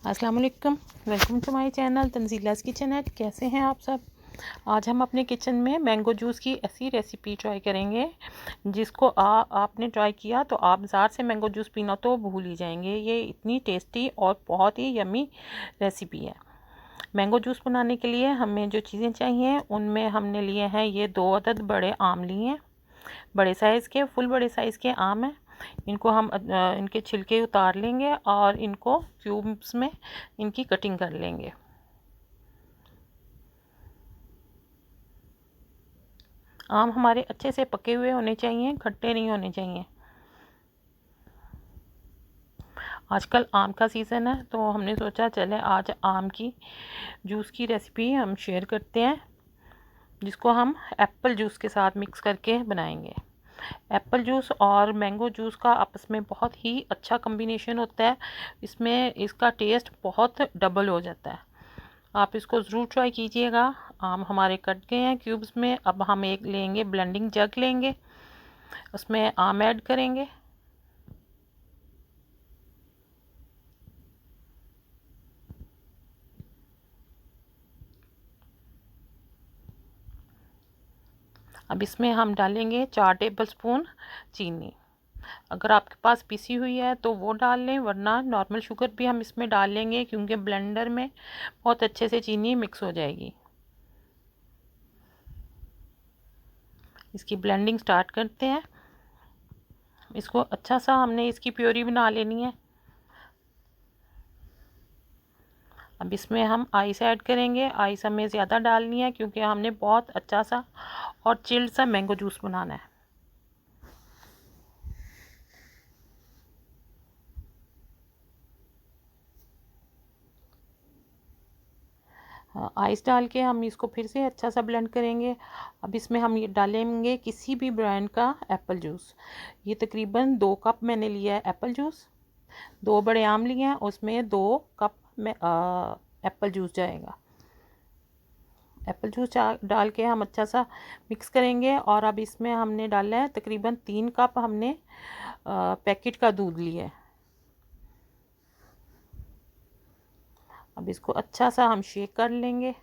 अस्सलाम वालेकुम। Welcome to my channel Tanzeela's kitchen है। कैसे हैं आप सब? आज हम अपने किचन में मैंगो जूस की ऐसी रेसिपी ट्राई करेंगे जिसको आपने ट्राई किया तो आप बाज़ार से मैंगो जूस पीना तो भूल ही जाएंगे। ये इतनी टेस्टी और बहुत ही यमी रेसिपी है। मैंगो जूस बनाने के लिए हमें जो चीज़ें चाहिए उनमें हमने लिए हैं ये 2 अदद बड़े आम लिए हैं। बड़े साइज़ के फुल बड़े साइज़ के आम हैं। इनको हम इनके छिलके उतार लेंगे और इनको क्यूब्स में इनकी कटिंग कर लेंगे। आम हमारे अच्छे से पके हुए होने चाहिए, खट्टे नहीं होने चाहिए। आजकल आम का सीज़न है तो हमने सोचा चले आज आम की जूस की रेसिपी हम शेयर करते हैं, जिसको हम एप्पल जूस के साथ मिक्स करके बनाएंगे। एप्पल जूस और मैंगो जूस का आपस में बहुत ही अच्छा कॉम्बिनेशन होता है। इसमें इसका टेस्ट बहुत डबल हो जाता है। आप इसको ज़रूर ट्राई कीजिएगा। आम हमारे कट गए हैं क्यूब्स में। अब हम एक लेंगे ब्लेंडिंग जग लेंगे, उसमें आम ऐड करेंगे। अब इसमें हम डालेंगे 4 टेबलस्पून चीनी। अगर आपके पास पिसी हुई है तो वो डाल लें, वरना नॉर्मल शुगर भी हम इसमें डाल लेंगे क्योंकि ब्लेंडर में बहुत अच्छे से चीनी मिक्स हो जाएगी। इसकी ब्लेंडिंग स्टार्ट करते हैं। इसको अच्छा सा हमने इसकी प्योरी बना लेनी है। अब इसमें हम आइस ऐड करेंगे। आइस हमें ज़्यादा डालनी है क्योंकि हमने बहुत अच्छा सा और चिल्ड सा मैंगो जूस बनाना है। आइस डाल के हम इसको फिर से अच्छा सा ब्लेंड करेंगे। अब इसमें हम ये डालेंगे किसी भी ब्रांड का एप्पल जूस। ये तकरीबन 2 कप मैंने लिया है एप्पल जूस। 2 बड़े आम लिए हैं, उसमें 2 कप में एप्पल जूस जाएगा। एप्पल जूस डाल के हम अच्छा सा मिक्स करेंगे। और अब इसमें हमने डाला है तकरीबन 3 कप हमने पैकेट का दूध लिया है। अब इसको अच्छा सा हम शेक कर लेंगे।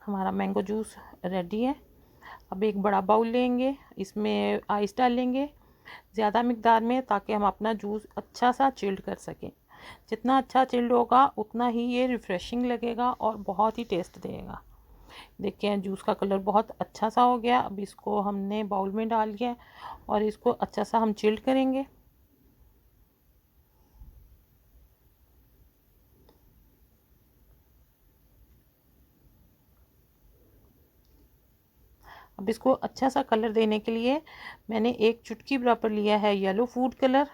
हमारा मैंगो जूस रेडी है। अब एक बड़ा बाउल लेंगे, इसमें आइस डालेंगे ज़्यादा मिकदार में, ताकि हम अपना जूस अच्छा सा चिल्ड कर सकें। जितना अच्छा चिल्ड होगा उतना ही ये रिफ़्रेशिंग लगेगा और बहुत ही टेस्ट देगा। देखिए जूस का कलर बहुत अच्छा सा हो गया। अब इसको हमने बाउल में डाल दिया और इसको अच्छा सा हम चिल्ड करेंगे। अब इसको अच्छा सा कलर देने के लिए मैंने एक चुटकी बराबर लिया है येलो फूड कलर।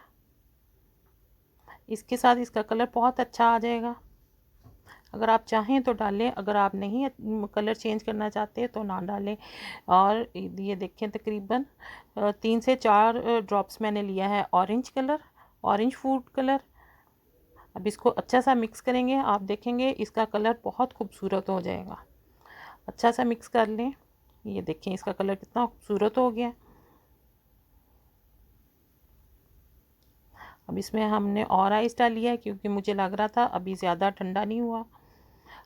इसके साथ इसका कलर बहुत अच्छा आ जाएगा। अगर आप चाहें तो डालें, अगर आप नहीं कलर चेंज करना चाहते तो ना डालें। और ये देखें तकरीबन 3 से 4 ड्रॉप्स मैंने लिया है orange colour, orange food colour. अब इसको अच्छा सा मिक्स करेंगे। आप देखेंगे इसका कलर बहुत खूबसूरत हो जाएगा। अच्छा सा मिक्स कर लें। ये देखें इसका कलर कितना खूबसूरत हो गया। अब इसमें हमने और आइस डाली है क्योंकि मुझे लग रहा था अभी ज़्यादा ठंडा नहीं हुआ।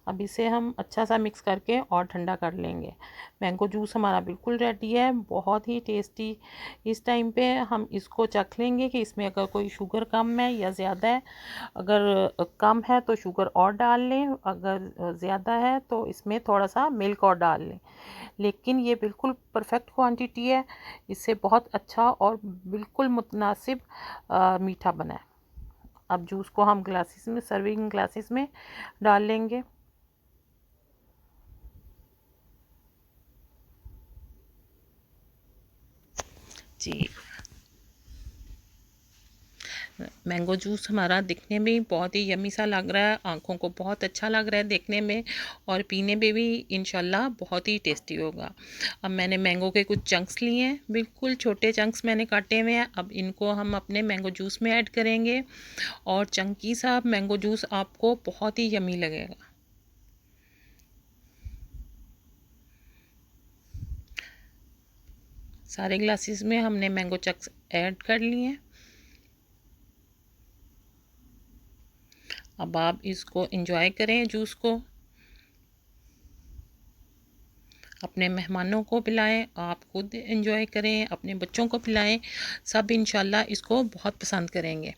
अब इसे हम अच्छा सा मिक्स करके और ठंडा कर लेंगे। मैंगो जूस हमारा बिल्कुल रेडी है, बहुत ही टेस्टी। इस टाइम पे हम इसको चख लेंगे कि इसमें अगर कोई शुगर कम है या ज़्यादा है। अगर कम है तो शुगर और डाल लें, अगर ज़्यादा है तो इसमें थोड़ा सा मिल्क और डाल लें। लेकिन ये बिल्कुल परफेक्ट क्वांटिटी है। इससे बहुत अच्छा और बिल्कुल मुतनासिब मीठा बना है। अब जूस को हम ग्लासेस में, सर्विंग ग्लासेस में डाल लेंगे। जी, मैंगो जूस हमारा दिखने में बहुत ही यम्मी सा लग रहा है, आँखों को बहुत अच्छा लग रहा है देखने में, और पीने में भी इंशाल्लाह बहुत ही टेस्टी होगा। अब मैंने मैंगो के कुछ चंक्स लिए हैं, बिल्कुल छोटे चंक्स मैंने काटे हुए हैं। अब इनको हम अपने मैंगो जूस में ऐड करेंगे और चंकी सा मैंगो जूस आपको बहुत ही यम्मी लगेगा। सारे ग्लासेस में हमने मैंगो चंक्स ऐड कर लिए हैं। अब आप इसको एंजॉय करें जूस को, अपने मेहमानों को पिलाएं, आप खुद एंजॉय करें, अपने बच्चों को पिलाएं, सब इंशाल्लाह इसको बहुत पसंद करेंगे।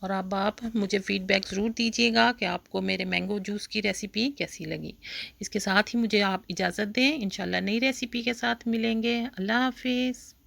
और अब आप मुझे फ़ीडबैक ज़रूर दीजिएगा कि आपको मेरे मैंगो जूस की रेसिपी कैसी लगी। इसके साथ ही मुझे आप इजाज़त दें, इंशाल्लाह नई रेसिपी के साथ मिलेंगे। अल्लाह हाफ़िज़।